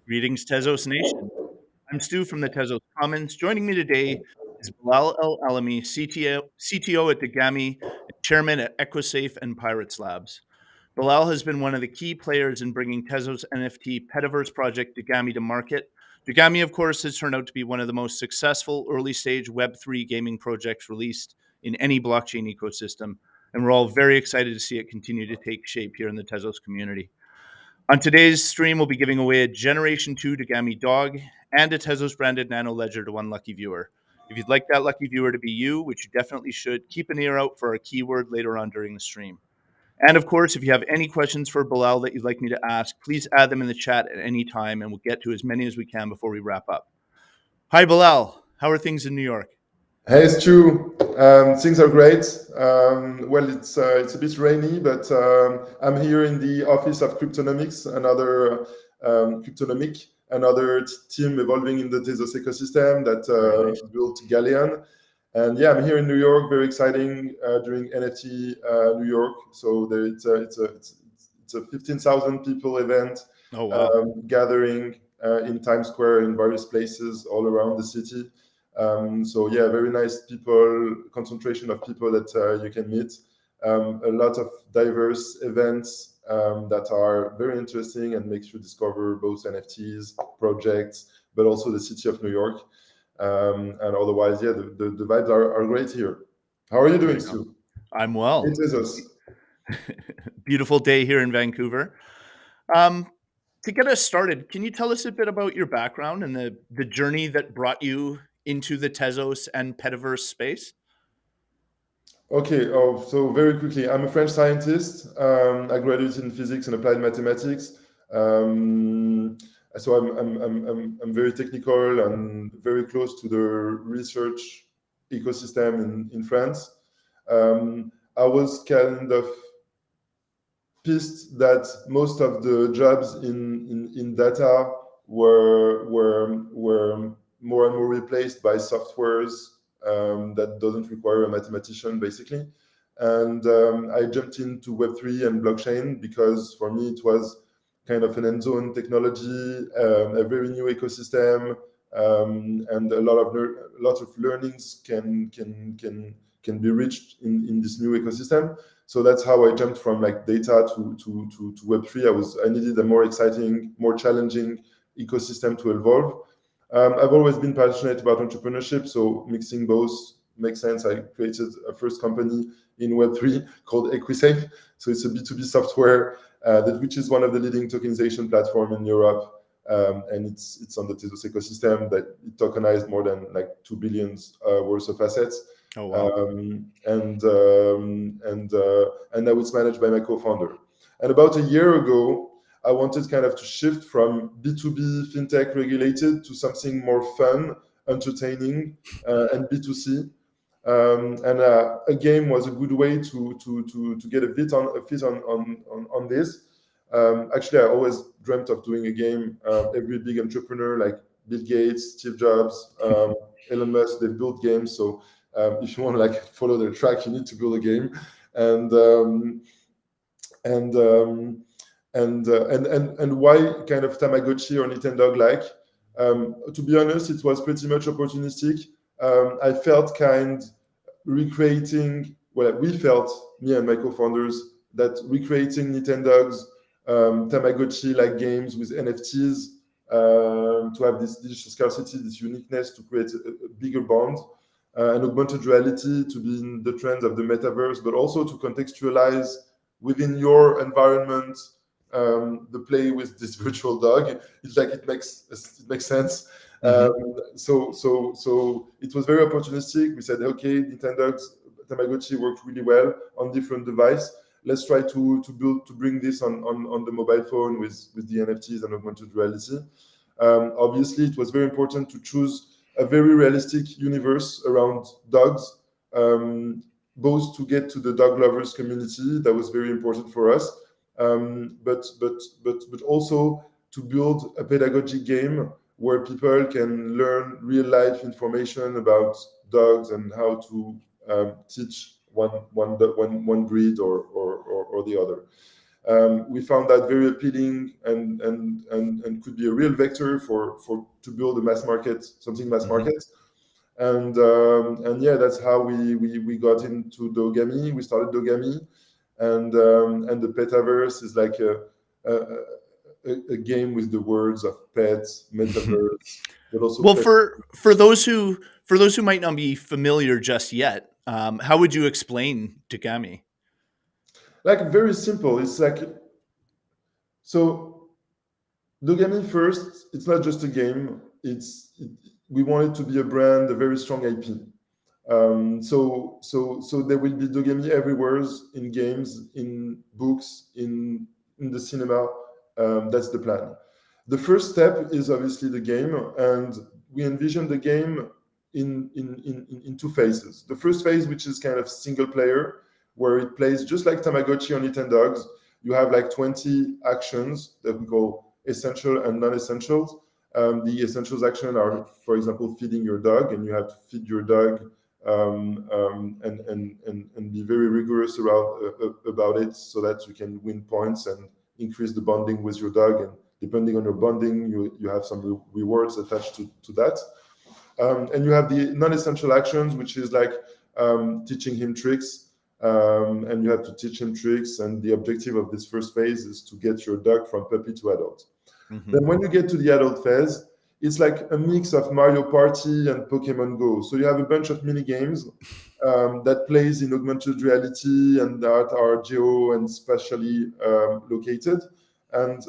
Greetings, Tezos Nation. I'm Stu from the Tezos Commons. Joining me today is Bilal El Alamy, CTO at Dogami and Chairman at Equisafe and Pyratzlabs. Bilal has been one of the key players in bringing Tezos NFT Petaverse project Dogami to market. Dogami, of course, has turned out to be one of the most successful early stage Web3 gaming projects released in any blockchain ecosystem, and we're all very excited to see it continue to take shape here in the Tezos community. On today's stream, we'll be giving away a Generation 2 Dogami dog and a Tezos branded Nano Ledger to one lucky viewer. If you'd like that lucky viewer to be you, which you definitely should, keep an ear out for our keyword later on during the stream. And of course, if you have any questions for Bilal that you'd like me to ask, please add them in the chat at any time, and we'll get to as many as we can before we wrap up. Hi, Bilal. How are things in New York? Hey, Stu. Things are great. Well, it's a bit rainy, but I'm here in the office of Cryptonomics, another another team evolving in the Tezos ecosystem that built Galleon. And yeah, I'm here in New York. Very exciting during NFT New York. So it's a 15,000 people event. Oh, wow. Gathering in Times Square in various places all around the city. So yeah, very nice people, concentration of people that you can meet. A lot of diverse events that are very interesting and makes you discover both NFTs, projects, but also the city of New York. And otherwise, yeah, the vibes are great here. How are you doing, Stu? I'm well. It is us. Beautiful day here in Vancouver. To get us started, can you tell us a bit about your background and the journey that brought you into the Tezos and Petaverse space? Okay, so very quickly, I'm a French scientist. I graduated in physics and applied mathematics. So I'm very technical and very close to the research ecosystem in France. I was kind of pissed that most of the jobs in data were more and more replaced by softwares that doesn't require a mathematician, basically. And I jumped into Web3 and blockchain because for me it was kind of an end zone technology, a very new ecosystem, and a lot of learnings can be reached in this new ecosystem. So that's how I jumped from like data to Web3. I needed a more exciting, more challenging ecosystem to evolve. I've always been passionate about entrepreneurship, so mixing both makes sense. I created a first company in Web3 called Equisafe. So it's a B2B software which is one of the leading tokenization platform in Europe. And it's on the Tezos ecosystem that it tokenized more than like 2 billion worth of assets. Oh, wow. And now it's managed by my co-founder. And about a year ago, I wanted kind of to shift from B2B fintech regulated to something more fun, entertaining, and B2C. And a game was a good way to get a fit on this. Actually, I always dreamt of doing a game. Every big entrepreneur like Bill Gates, Steve Jobs, Elon Musk, they've built games. So if you want to like follow their track, you need to build a game. And why kind of Tamagotchi or Nintendo like? To be honest, it was pretty much opportunistic. I felt we felt, me and my co-founders, that recreating Nintendo's Tamagotchi-like games with NFTs to have this digital scarcity, this uniqueness, to create a bigger bond, and augmented reality to be in the trends of the metaverse, but also to contextualize within your environment the play with this virtual dog. It's like it makes sense. So it was very opportunistic. We said, okay, Nintendo's Tamagotchi worked really well on different devices. Let's try to bring this on the mobile phone with the NFTs and augmented reality. Obviously, it was very important to choose a very realistic universe around dogs, both to get to the dog lovers community. That was very important for us, but also to build a pedagogy game where people can learn real life information about dogs and how to teach one breed or the other. We found that very appealing and could be a real vector for to build a mass market, something mass market. And yeah, that's how we got into Dogami. We started Dogami, and the Petaverse is like a game with the words of pets, metaverse, but also Well, pet. for those who might not be familiar just yet, how would you explain Dogami? Like very simple. It's like, so Dogami first, it's not just a game. We want it to be a brand, a very strong IP. So there will be Dogami everywhere, in games, in books, in the cinema. That's the plan. The first step is obviously the game, and we envision the game in two phases. The first phase, which is kind of single player, where it plays just like Tamagotchi on It and Dogs. You have like 20 actions that we call essential and non-essentials. The essentials action are, for example, feeding your dog, and you have to feed your dog and be very rigorous about it, so that you can win points and increase the bonding with your dog. And depending on your bonding, you have some rewards attached to that. And you have the non-essential actions, which is like teaching him tricks. And you have to teach him tricks. And the objective of this first phase is to get your dog from puppy to adult. Then when you get to the adult phase, it's like a mix of Mario Party and Pokemon Go. So you have a bunch of mini games that plays in augmented reality and that are geo and spatially located, and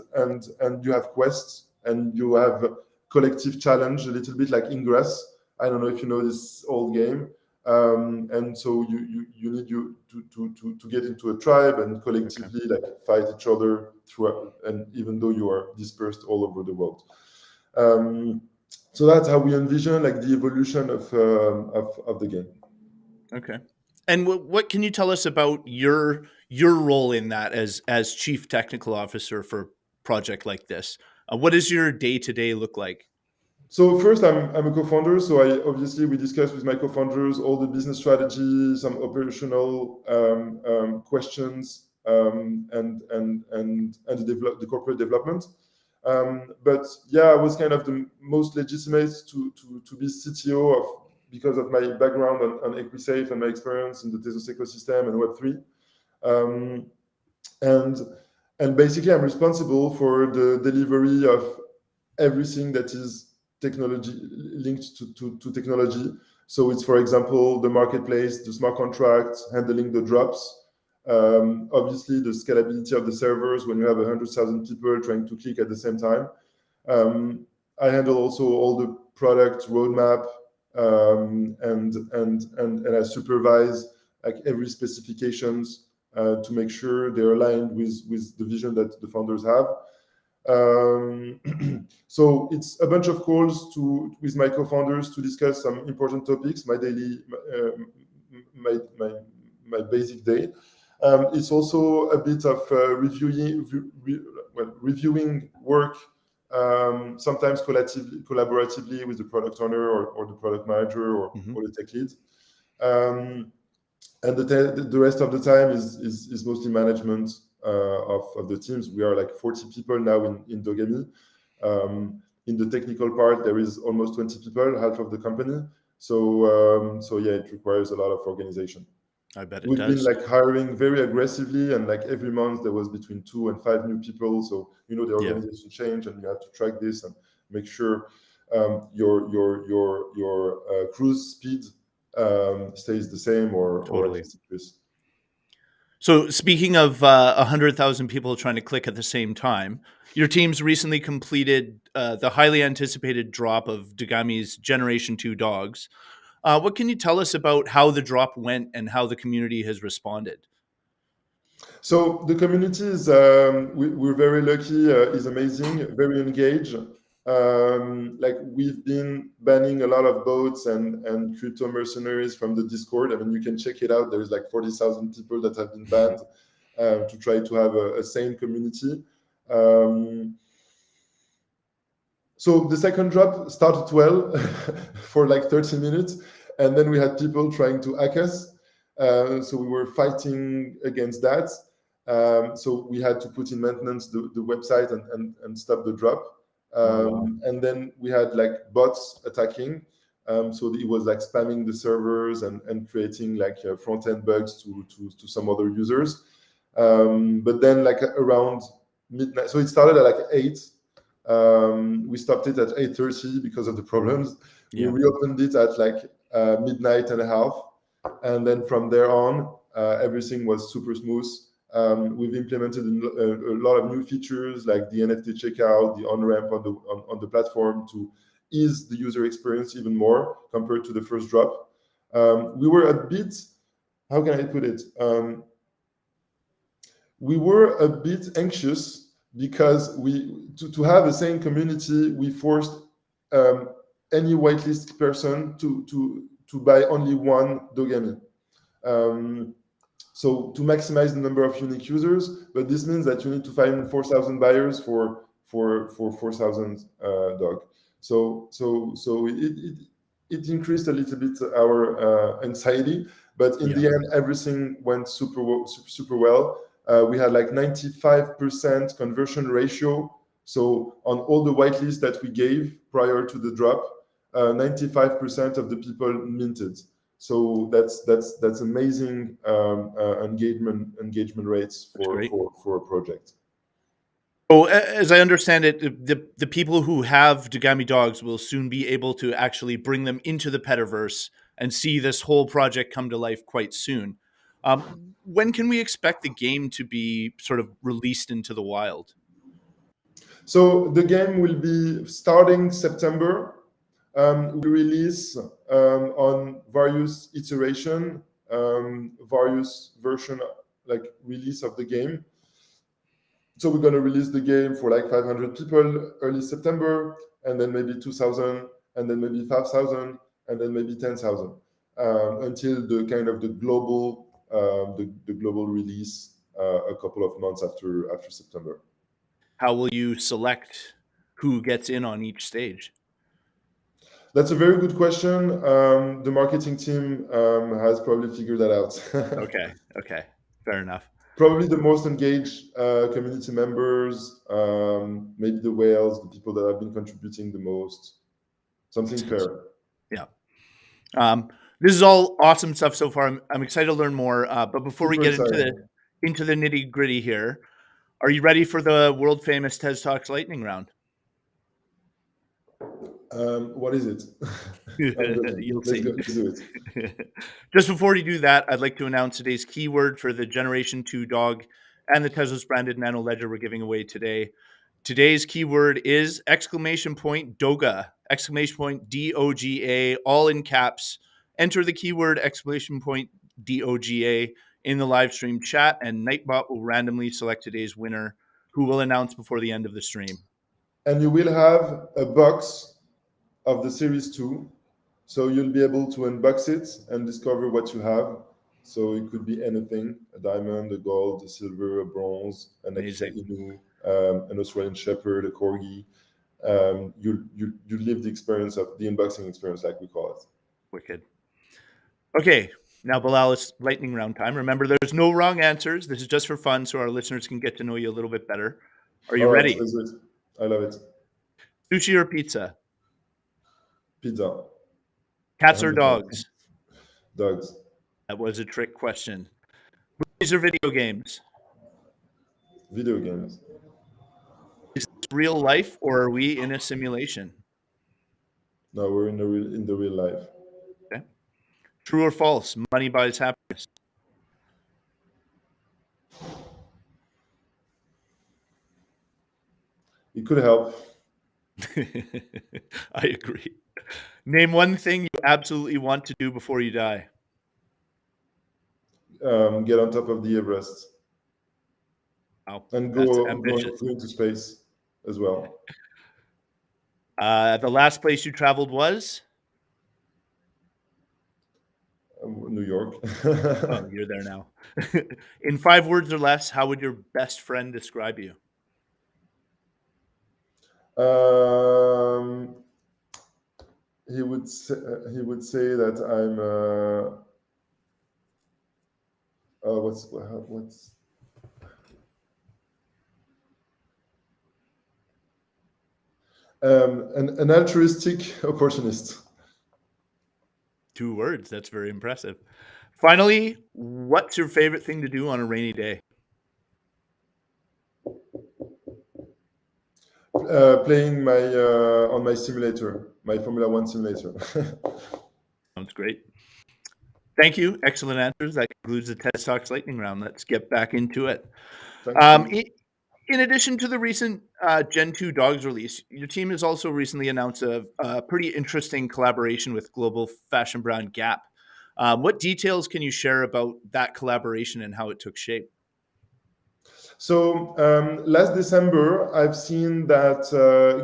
you have quests, and you have collective challenge, a little bit like Ingress. I don't know if you know this old game. And so you need to get into a tribe and collectively like fight each other through, and even though you are dispersed all over the world. So that's how we envision like the evolution of the game. Okay. And what can you tell us about your role in that as chief technical officer for a project like this? What does your day-to-day look like? So first, I'm a co-founder. So we discuss with my co-founders all the business strategy, some operational questions, and the corporate development. But yeah, I was kind of the most legitimate to be CTO because of my background on Equisafe and my experience in the Tezos ecosystem and Web3. And basically, I'm responsible for the delivery of everything that is technology linked to technology. So it's, for example, the marketplace, the smart contracts, handling the drops, obviously the scalability of the servers when you have 100,000 people trying to click at the same time. I handle also all the product roadmap, and I supervise like every specifications to make sure they're aligned with the vision that the founders have. So it's a bunch of calls with my co-founders to discuss some important topics, my daily, my basic day. It's also a bit of reviewing work, sometimes collaboratively with the product owner or the product manager or the tech lead. And the rest of the time is mostly management of the teams. We are like 40 people now in Dogami. In the technical part, there is almost 20 people, half of the company. So yeah, it requires a lot of organization. I bet it We've does. been like hiring very aggressively, and like every month there was between 2 and 5 new people. So the organization change, and you have to track this and make sure your cruise speed stays the same or at least increase. So speaking of 100,000 people trying to click at the same time, your teams recently completed the highly anticipated drop of Dogami's Generation 2 dogs. What can you tell us about how the drop went and how the community has responded? So the community is, we're very lucky, is amazing, very engaged. Like we've been banning a lot of bots and crypto mercenaries from the Discord. I mean, you can check it out. There is like 40,000 people that have been banned to try to have a sane community. So the second drop started well for like 30 minutes. And then we had people trying to hack us. So we were fighting against that. So we had to put in maintenance the website and stop the drop. Wow. And then we had like bots attacking. So it was like spamming the servers and creating like front end bugs to some other users. But then like around midnight, so it started at like 8. We stopped it at 8:30 because of the problems. We Yeah. reopened it at like midnight and a half, and then from there on, everything was super smooth. We've implemented a lot of new features like the NFT checkout, the on ramp on the platform to ease the user experience even more compared to the first drop. We were a bit, how can I put it? We were a bit anxious because to have the same community, we forced any whitelist person to buy only one Dogami. So to maximize the number of unique users, but this means that you need to find 4,000 buyers for 4,000 dog. So it increased a little bit our anxiety, but in the end, everything went super well. We had like 95% conversion ratio. So on all the whitelists that we gave prior to the drop, 95% of the people minted. So that's amazing engagement rates for a project. So as I understand it, the people who have Dogami dogs will soon be able to actually bring them into the Petaverse and see this whole project come to life quite soon. When can we expect the game to be sort of released into the wild? So the game will be starting September. We release on various iteration, various version like release of the game. So we're going to release the game for like 500 people early September, and then maybe 2,000, and then maybe 5,000, and then maybe 10,000 until the kind of the global release a couple of months after September. How will you select who gets in on each stage? That's a very good question. The marketing team has probably figured that out. Okay, fair enough. Probably the most engaged community members, maybe the whales, the people that have been contributing the most. Something fair. Yeah. This is all awesome stuff so far. I'm excited to learn more. But before we Super get exciting. into the nitty gritty here, are you ready for the world famous TezTalks lightning round? What is it? I'm joking. You'll Let's see. go. Let's do it. Just before you do that, I'd like to announce today's keyword for the Generation 2 dog and the Tezos branded Nano Ledger we're giving away today. Today's keyword is exclamation point Doga, exclamation point DOGA, all in caps. Enter the keyword exclamation point DOGA in the live stream chat, and Nightbot will randomly select today's winner, who will announce before the end of the stream. And you will have a box of the Series 2. So you'll be able to unbox it and discover what you have. So it could be anything: a diamond, a gold, a silver, a bronze, an Akita Amazing. Inu, an Australian Shepherd, a Corgi. You live the experience of the unboxing experience, like we call it. Wicked. Okay, now Bilal, it's lightning round time. Remember, there's no wrong answers. This is just for fun, so our listeners can get to know you a little bit better. Are you All right, ready? let's do it. I love it. Sushi or pizza? Pizza, Cats or 100%. dogs? Dogs, That was a trick question. Movies or video games? video games. Is this real life or are we in a simulation? No, we're in the real life. Okay. True or false? Money buys happiness. It could help. I agree. Name one thing you absolutely want to do before you die. Get on top of the Everest Wow, and that's go ambitious. into space as well. The last place you traveled was? New York. Oh, you're there now. In 5 words or less, how would your best friend describe you? um, he would say that I'm what's An altruistic opportunist. 2 words. That's very impressive. Finally, what's your favorite thing to do on a rainy day? Playing my on my simulator, my Formula One simulator. Sounds great. Thank you. Excellent answers. That concludes the TezTalks lightning round. Let's get back into it. Thank Um, you. i in addition to the recent, Gen 2 Dogs release, your team has also recently announced a pretty interesting collaboration with global fashion brand Gap. What details can you share about that collaboration and how it took shape? So last December, I've seen that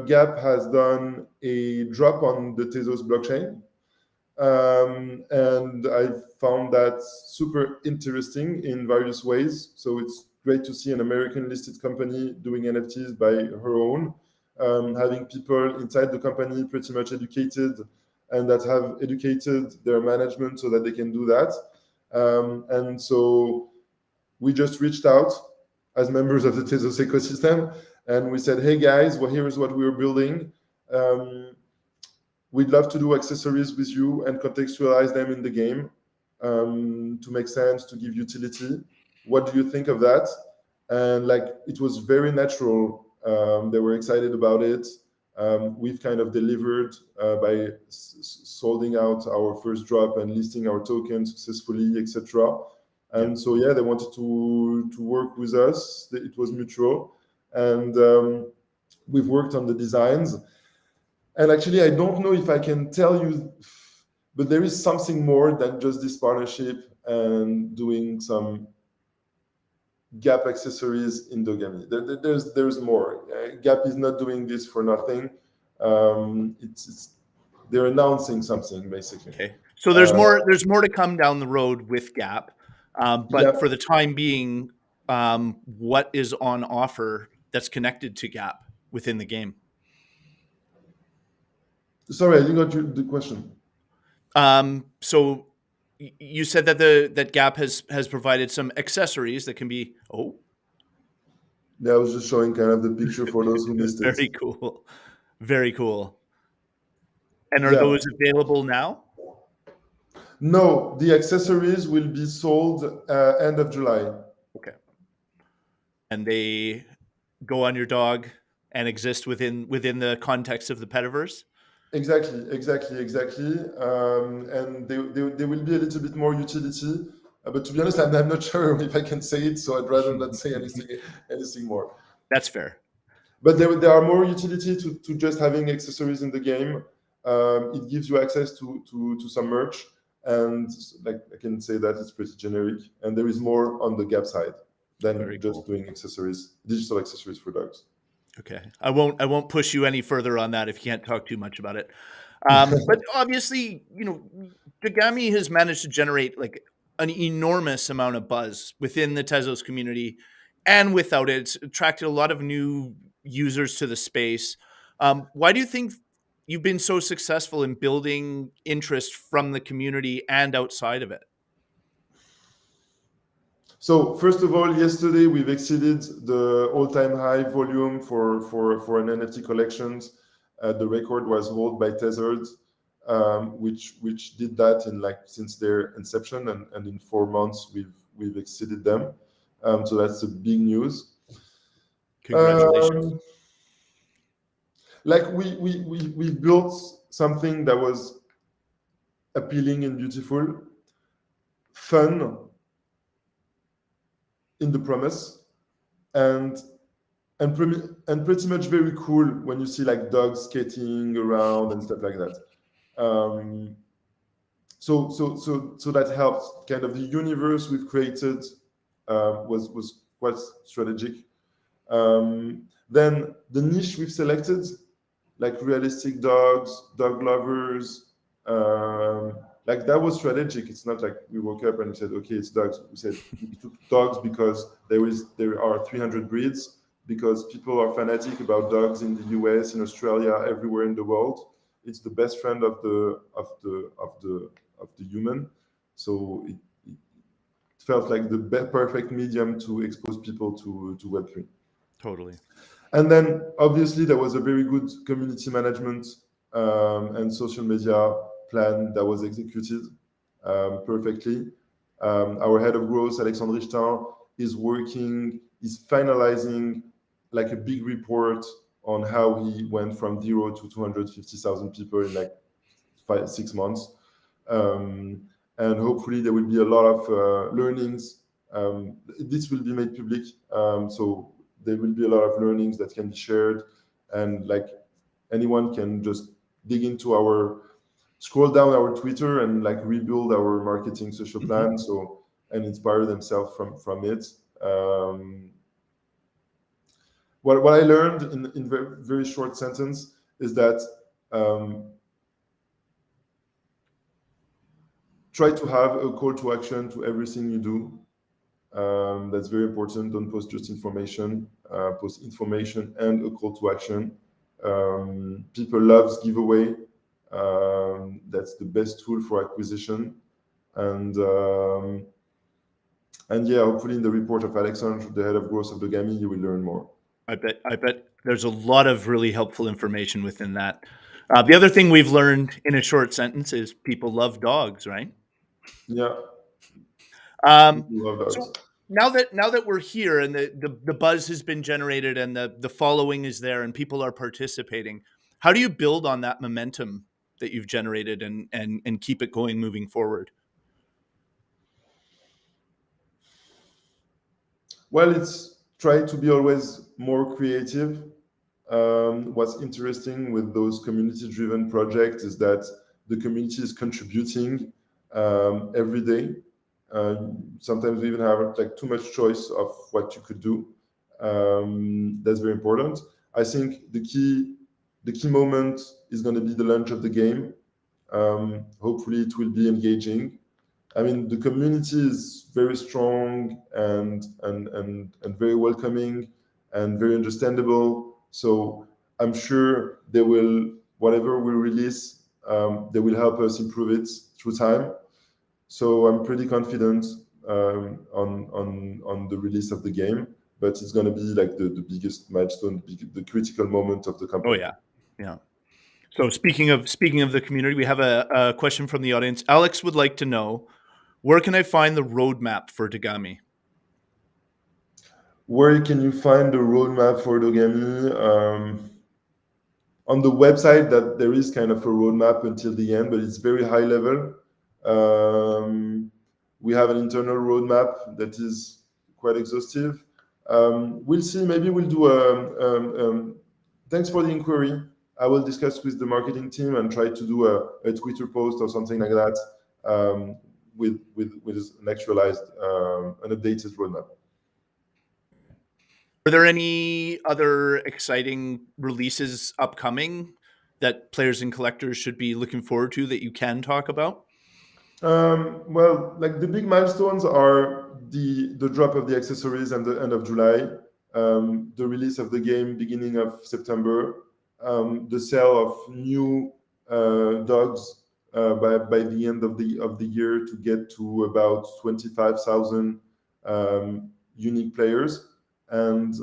Gap has done a drop on the Tezos blockchain. And I found that super interesting in various ways. So it's great to see an American listed company doing NFTs by her own, having people inside the company pretty much educated and that have educated their management so that they can do that. And so we just reached out as members of the Tezos ecosystem and we said, hey guys, well, here's what we're building. We'd love to do accessories with you and contextualize them in the game to make sense, to give utility. What do you think of that? And like it was very natural. They were excited about it. We've kind of delivered by solding out our first drop and listing our token successfully, etc. And so yeah, they wanted to work with us. It was mutual, and we've worked on the designs. And actually, I don't know if I can tell you, but there is something more than just this partnership and doing some Gap accessories in Dogami. There's more. Gap is not doing this for nothing. They're announcing something basically. Okay. So there's more to come down the road with Gap. Yeah. But for the time being, what is on offer that's connected to Gap within the game? Sorry, I didn't got the question. So you said that that Gap has provided some accessories that can be Yeah, I was just showing kind of the picture for those who missed it. very cool. Very cool. And are Yeah. those available now? No, the accessories will be sold end of July. Okay. And they go on your dog and exist within the context of the Petaverse? Exactly. And they will be a little bit more utility. But to be honest, I'm not sure if I can say it, so I'd rather not say anything more. That's fair. But there are more utility to just having accessories in the game. It gives you access to some merch. And like I can say that it's pretty generic. And there is more on the Gap side than Very just cool. doing accessories, digital accessories for dogs. Okay. I won't push you any further on that if you can't talk too much about it. But obviously, Dogami has managed to generate like an enormous amount of buzz within the Tezos community and without it. It's attracted a lot of new users to the space. Why do you think you've been so successful in building interest from the community and outside of it? So first of all, yesterday we've exceeded the all-time high volume for an NFT collections. The record was held by Tethered, which did that in since their inception, and in 4 months we've exceeded them. So that's a big news. Congratulations. Like we built something that was appealing and beautiful, fun in the promise, and pretty much very cool when you see like dogs skating around and stuff like that. So that helped. Kind of the universe we've created was quite strategic. Then the niche we've selected, like realistic dogs, dog lovers, like that was strategic. It's not like we woke up and we said, okay, it's dogs. We said we took dogs because there are 300 breeds, because people are fanatic about dogs in the US, in Australia, everywhere in the world. It's the best friend of the human. So it felt like the perfect medium to expose people to Web3. Totally. And then obviously there was a very good community management and social media plan that was executed perfectly. Our head of growth, Alexandre Richtin, is finalizing like a big report on how he went from 0 to 250,000 people in like 6 months. And hopefully there will be a lot of learnings. This will be made public, so there will be a lot of learnings that can be shared, and like anyone can just dig into scroll down our Twitter and like rebuild our marketing social plan, so and inspire themselves from it. What I learned in very, very short sentence is that try to have a call to action to everything you do. That's very important. Don't post just information. Post information and a call to action. People loves giveaway. That's the best tool for acquisition. And yeah, hopefully in the report of Alexandre, the head of growth of Dogami, you will learn more. I bet there's a lot of really helpful information within that. The other thing we've learned in a short sentence is people love dogs, right? Yeah, Um, people love dogs. so now that we're here and the buzz has been generated and the following is there and people are participating, how do you build on that momentum that you've generated and keep it going moving forward? Well, it's try to be always more creative. What's interesting with those community-driven projects is that the community is contributing every day. Sometimes we even have like too much choice of what you could do. That's very important. I think the key moment is going to be the launch of the game. Hopefully, it will be engaging. I mean, the community is very strong and very welcoming and very understandable. So I'm sure they will, whatever we release, they will help us improve it through time. So I'm pretty confident on the release of the game, but it's going to be like the biggest milestone, the critical moment of the company. Oh yeah. So speaking of the community, we have a question from the audience. Alex would like to know, where can I find the roadmap for Dogami? Where can you find the roadmap for Dogami? On the website, that there is kind of a roadmap until the end, but it's very high level. We have an internal roadmap that is quite exhaustive. We'll see. Maybe we'll do thanks for the inquiry. I will discuss with the marketing team and try to do a Twitter post or something like that with an actualized, an updated roadmap. Are there any other exciting releases upcoming that players and collectors should be looking forward to that you can talk about? Well, like the big milestones are the drop of the accessories at the end of July, the release of the game beginning of September, the sale of new dogs by the end of the year to get to about 25,000 unique players, and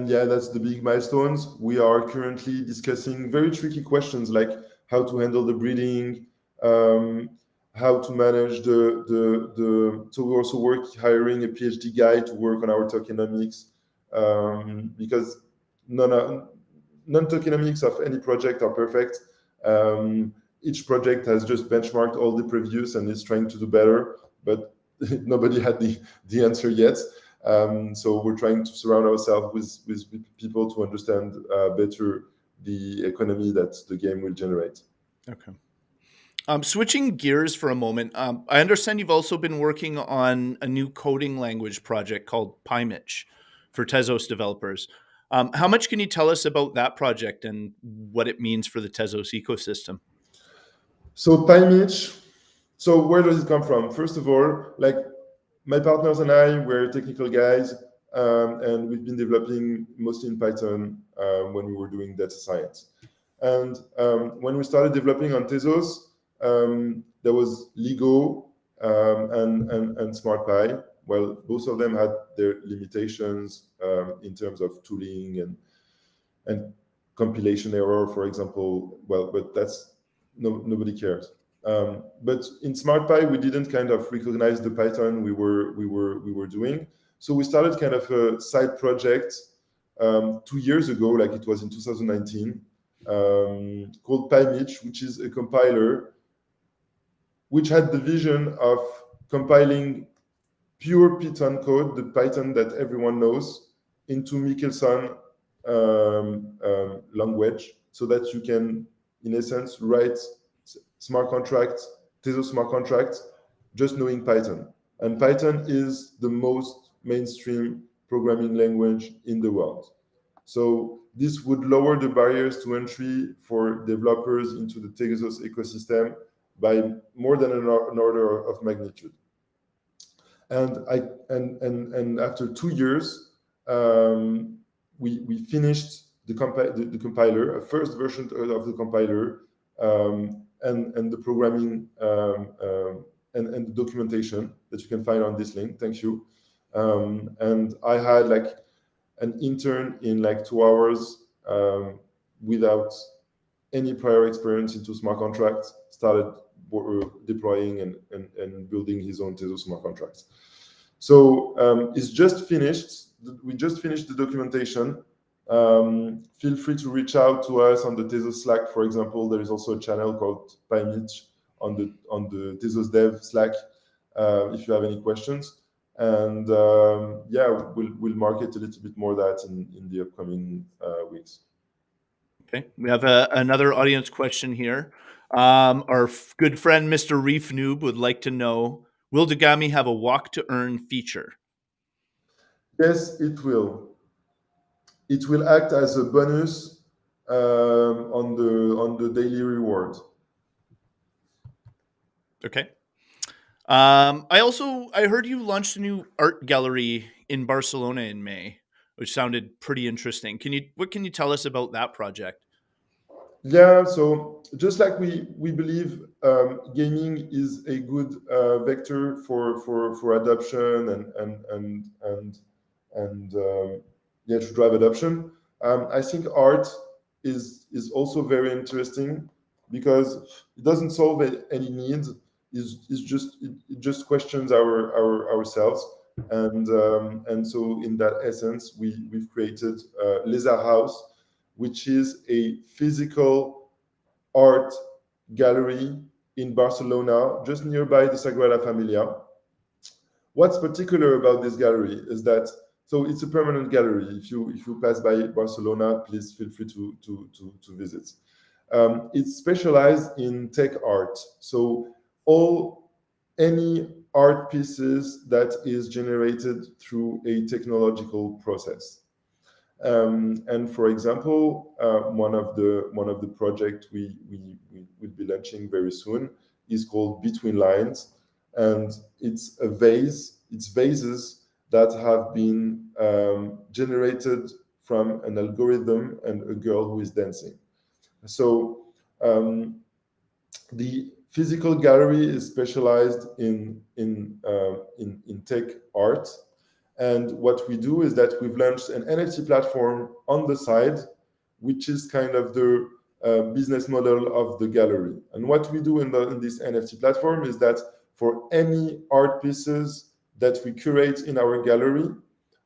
yeah, that's the big milestones. We are currently discussing very tricky questions like how to handle the breeding, how to manage the. So we also hiring a PhD guy to work on our tokenomics, because non-tokenomics of any project are perfect. Each project has just benchmarked all the previous and is trying to do better, but nobody had the answer yet. So we're trying to surround ourselves with people to understand better the economy that the game will generate. Okay. Switching gears for a moment, I understand you've also been working on a new coding language project called Pymich for Tezos developers. How much can you tell us about that project and what it means for the Tezos ecosystem? So Pymich, so where does it come from? First of all, like my partners and I were technical guys, and we've been developing mostly in Python when we were doing data science. And when we started developing on Tezos, there was Lego and SmartPy. Well, both of them had their limitations in terms of tooling and compilation error, for example. Well, but that's nobody cares. But in SmartPy, we didn't kind of recognize the Python we were doing, so we started kind of a side project 2 years ago, like it was in 2019, called Pymich, which is a compiler which had the vision of compiling pure Python code, the Python that everyone knows, into Michelson language, so that you can, in essence, write smart contracts, Tezos smart contracts, just knowing Python. And Python is the most mainstream programming language in the world. So this would lower the barriers to entry for developers into the Tezos ecosystem by more than an order of magnitude. And after 2 years, we finished the compiler, a first version of the compiler, and the programming and the documentation that you can find on this link. Thank you. And I had like an intern in like 2 hours, without any prior experience into smart contracts, started deploying and building his own Tezos smart contracts. So it's just finished. We just finished the documentation. Feel free to reach out to us on the Tezos Slack, for example. There is also a channel called Pymich on the Tezos Dev Slack, if you have any questions. And yeah, we'll market a little bit more of that in the upcoming weeks. Okay, we have another audience question here. Our good friend Mr. Reef Noob would like to know, will Dogami have a walk to earn feature? Yes, it will. It will act as a bonus on the daily reward. Okay. I heard you launched a new art gallery in Barcelona in May, which sounded pretty interesting. What can you tell us about that project? Yeah, so just like we believe gaming is a good vector for adoption and yeah, to drive adoption. I think art is also very interesting because it doesn't solve any needs. It just questions ourselves, and so in that essence, we've created Laser House, which is a physical art gallery in Barcelona, just nearby the Sagrada Familia. What's particular about this gallery is that, so it's a permanent gallery. If you pass by Barcelona, please feel free to visit. It's specialized in tech art. So any art pieces that is generated through a technological process. And for example, one of the projects we will be launching very soon is called Between Lines, and it's a vase. It's vases that have been generated from an algorithm and a girl who is dancing. So the physical gallery is specialized in tech art. And what we do is that we've launched an NFT platform on the side, which is kind of the business model of the gallery. And what we do in this NFT platform is that for any art pieces that we curate in our gallery,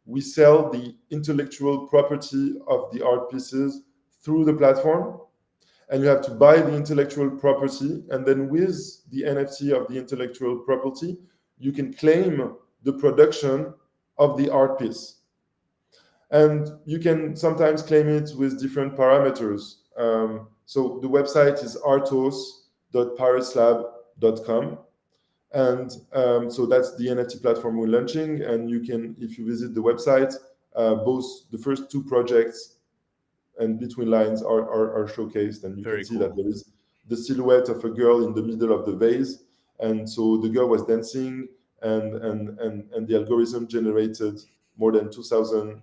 we sell the intellectual property of the art pieces through the platform. And you have to buy the intellectual property. And then with the NFT of the intellectual property, you can claim the production of the art piece. And you can sometimes claim it with different parameters. So the website is artos.pyratzlabs.com. And so that's the NFT platform we're launching. And you can, if you visit the website, both the first 2 projects and Between Lines are showcased. And you Very can see cool. that there is the silhouette of a girl in the middle of the vase. And so the girl was dancing, and the algorithm generated more than 2,000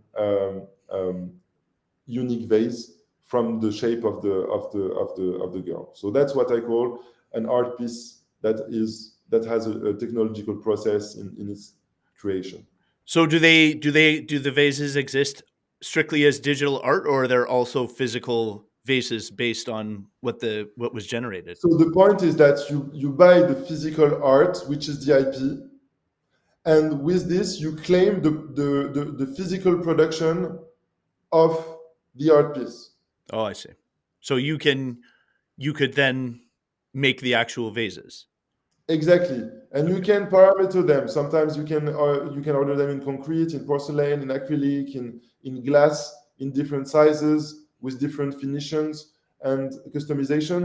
unique vase from the shape of the girl. So that's what I call an art piece that has a technological process in its creation. So do the vases exist strictly as digital art, or are there also physical vases based on what was generated? So the point is that you buy the physical art, which is the IP, and with this you claim the physical production of the art piece. Oh, I see. So you could then make the actual vases. Exactly, and you Okay, can parameter them. Sometimes you can order them in concrete, in porcelain, in acrylic, in glass, in different sizes with different finishes and customization.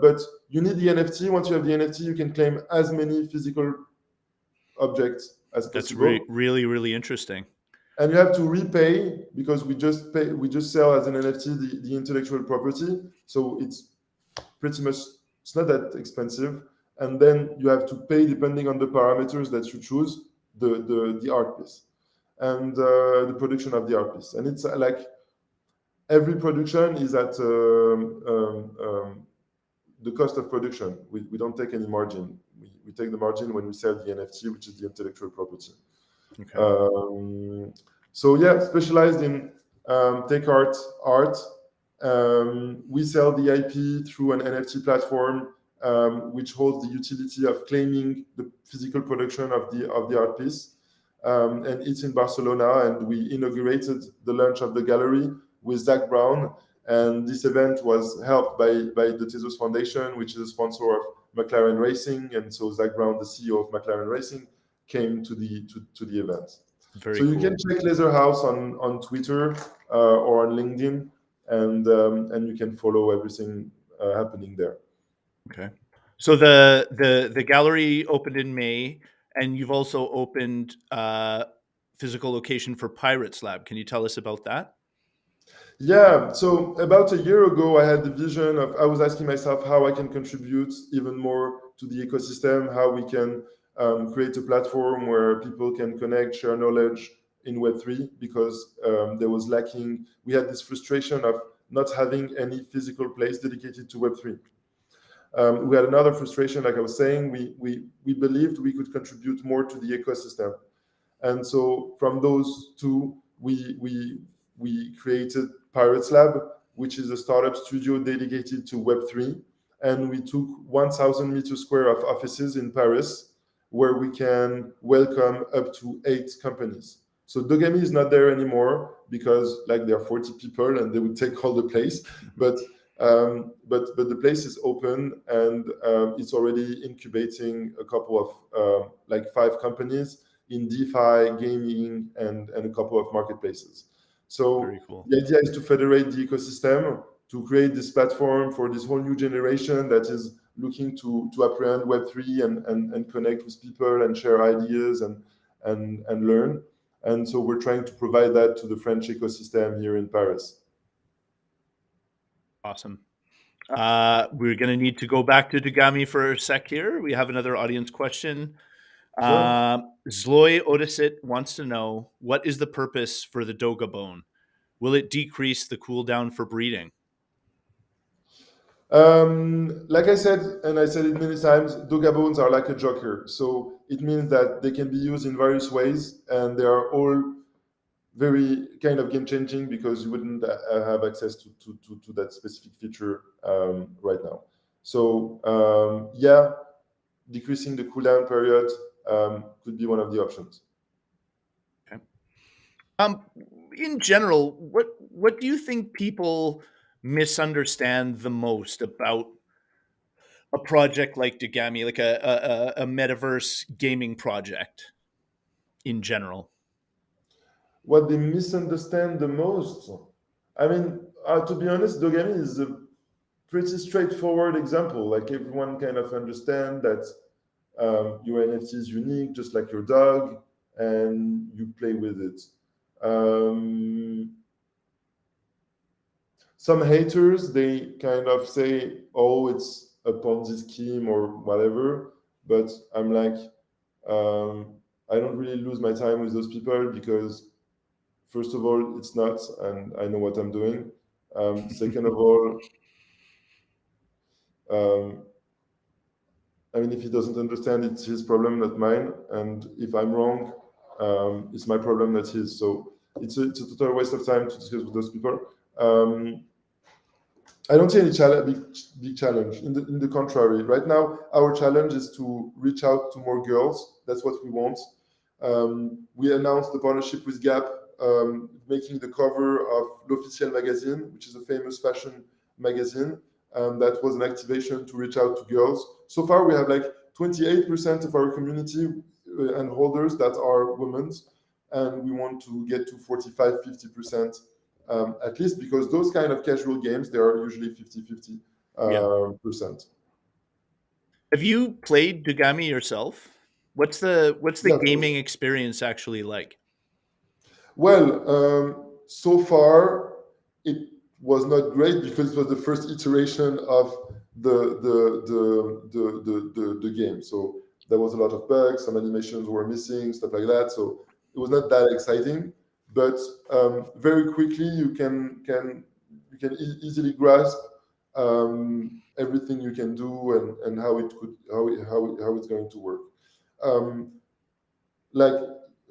But you need the NFT. Once you have the NFT, you can claim as many physical objects as that's possible, really interesting. and you have to repay because we just sell as an NFT the intellectual property. So it's pretty much, it's not that expensive, and then you have to pay depending on the parameters that you choose the art piece and the production of the art piece. And it's like every production is at the cost of production. We don't take any margin. We take the margin when we sell the NFT, which is the intellectual property. Okay. Um, so yeah, specialized in take art. We sell the IP through an NFT platform, which holds the utility of claiming the physical production of the art piece. And it's in Barcelona, and we inaugurated the launch of the gallery with Zach Brown. And this event was helped by the Tezos Foundation, which is a sponsor of McLaren Racing. And so Zach Brown, the CEO of McLaren Racing, came to the event. Very So you can cool. check Laser House on Twitter or on LinkedIn, and you can follow everything happening there. Okay. So the gallery opened in May, and you've also opened physical location for Pyratzlabs. Can you tell us about that? Yeah, so about a year ago, I had the vision of, I was asking myself how I can contribute even more to the ecosystem, how we can create a platform where people can connect, share knowledge in Web3, because there was lacking, we had this frustration of not having any physical place dedicated to Web3. We had another frustration, like I was saying, we believed we could contribute more to the ecosystem. And so from those two, we created Pirates Lab, which is a startup studio dedicated to Web3. And we took 1,000 meters square of offices in Paris, where we can welcome up to 8 companies. So Dogami is not there anymore because like there are 40 people and they would take all the place. But but the place is open, and it's already incubating a couple of like 5 companies in DeFi, gaming, and a couple of marketplaces. Very So cool. the idea is to federate the ecosystem, to create this platform for this whole new generation that is looking to apprehend Web3 and connect with people and share ideas and learn. And so we're trying to provide that to the French ecosystem here in Paris. Awesome. We're going to need to go back to Dogami for a sec here. We have another audience question. Sure. Zloy Odyssey wants to know, what is the purpose for the Doga bone? Will it decrease the cooldown for breeding? Like I said, and I said it many times, Doga bones are like a joker. So it means that they can be used in various ways, and they are all very kind of game changing because you wouldn't have access to that specific feature right now. So yeah, decreasing the cooldown period could be one of the options. Okay. Um, in general, what do you think people misunderstand the most about a project like Dogami, like a metaverse gaming project in general? What they misunderstand the most, I mean, to be honest, Dogami is a pretty straightforward example. Like everyone kind of understand that your NFT is unique, just like your dog, and you play with it. Um, some haters, they kind of say, "Oh, it's a Ponzi scheme or whatever," but I'm like, um, I don't really lose my time with those people because, first of all, it's not, and I know what I'm doing. Second of all, um, I mean, if he doesn't understand, it's his problem, not mine. And if I'm wrong, it's my problem, not his. So it's a total waste of time to discuss with those people. I don't see any big challenge. In the contrary, right now our challenge is to reach out to more girls. That's what we want. We announced the partnership with Gap, making the cover of L'Officiel magazine, which is a famous fashion magazine. That was an activation to reach out to girls. So far, we have like 28% of our community and holders that are women, and we want to get to 45-50%. At least because those kind of casual games, they are usually 50-50 percent. Have you played Dogami yourself? What's the Yeah, of course. gaming experience actually like? Well, so far it was not great because it was the first iteration of the game. So there was a lot of bugs, some animations were missing, stuff like that. So it was not that exciting. But very quickly you can easily grasp everything you can do and how it's going to work. Um, like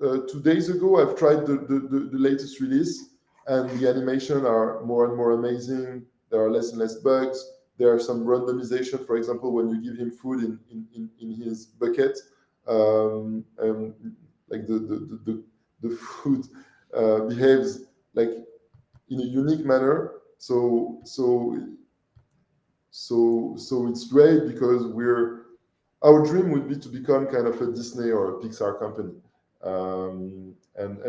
2 days ago, I've tried the latest release, and the animation are more and more amazing. There are less and less bugs. There are some randomization. For example, when you give him food in his bucket, like the food behaves like in a unique manner. So it's great because our dream would be to become kind of a Disney or a Pixar company. And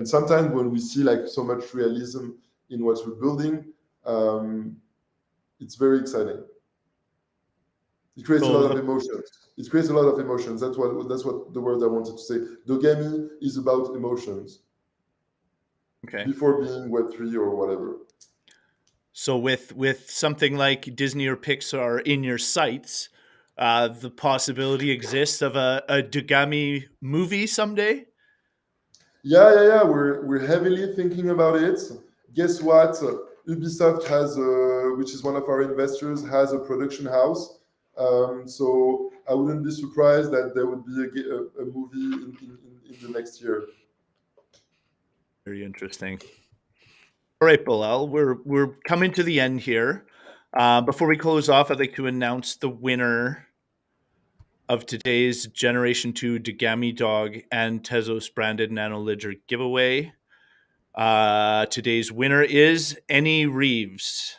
sometimes when we see like so much realism in what we're building, it's very exciting. It creates a lot of emotions. It creates a lot of emotions. That's what the word I wanted to say. Dogami is about emotions. Okay. Before being Web3 or whatever. So with something like Disney or Pixar in your sights, the possibility exists of a Dogami movie someday. Yeah. We're heavily thinking about it. Guess what? Ubisoft has, which is one of our investors, has a production house. So I wouldn't be surprised that there would be a movie in the next year. Very interesting. All right, Bilal, we're coming to the end here. Before we close off, I'd like to announce the winner of today's Generation 2 Dogami Dog and Tezos branded Nano Ledger giveaway. Today's winner is Annie Reeves.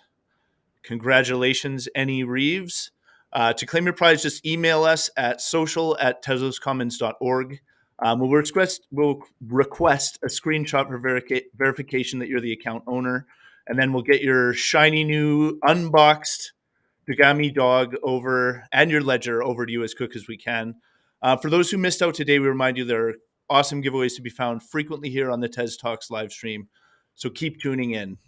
Congratulations, Annie Reeves. To claim your prize, just email us at social@tezoscommons.org. We'll request a screenshot for verification that you're the account owner, and then we'll get your shiny new unboxed Dogami dog over and your ledger over to you as quick as we can. For those who missed out today, we remind you there are awesome giveaways to be found frequently here on the TezTalks live stream. So keep tuning in.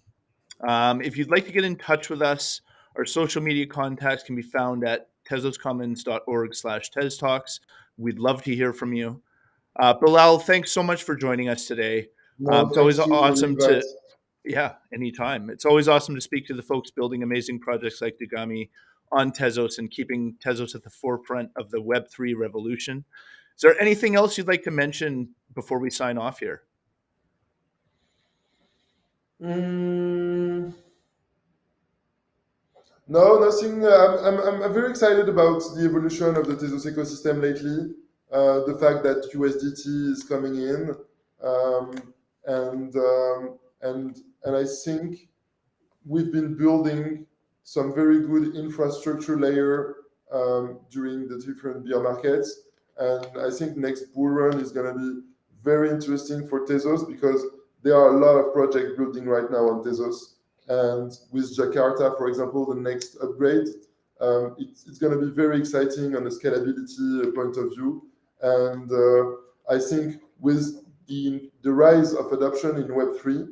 If you'd like to get in touch with us, our social media contacts can be found at tezoscommons.org/TezTalks. We'd love to hear from you. Bilal, thanks so much for joining us today. No, It's always thanks you for the awesome invite. yeah, anytime. It's always awesome to speak to the folks building amazing projects like Dogami on Tezos and keeping Tezos at the forefront of the Web3 revolution. Is there anything else you'd like to mention before we sign off here? No, nothing. I'm very excited about the evolution of the Tezos ecosystem lately. The fact that USDT is coming in, um, and um, and I think we've been building some very good infrastructure layer during the different bear markets, and I think next bull run is going to be very interesting for Tezos because there are a lot of projects building right now on Tezos. And with Jakarta, for example, the next upgrade, it's going to be very exciting on a scalability point of view. And I think with the rise of adoption in Web3,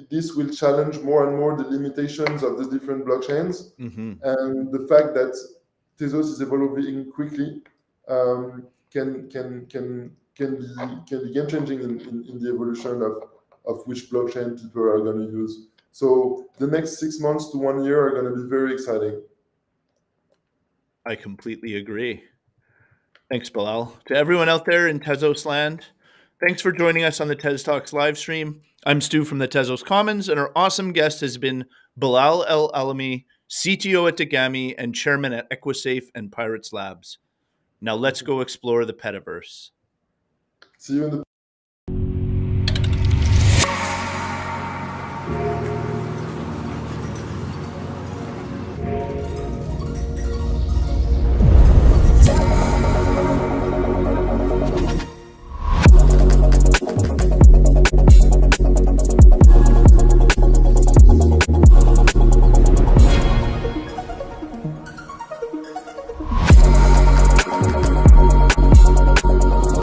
this will challenge more and more the limitations of the different blockchains. And the fact that Tezos is evolving quickly can be game changing in the evolution of which blockchain people are going to use. So the next 6 months to 1 year are going to be very exciting. I completely agree. Thanks, Bilal. To everyone out there in Tezos land, thanks for joining us on the TezTalks live stream. I'm Stu from the Tezos Commons, and our awesome guest has been Bilal El Alamy, CTO at Dogami and Chairman at Equisafe and Pyratzlabs. Now let's go explore the Petaverse. See you in the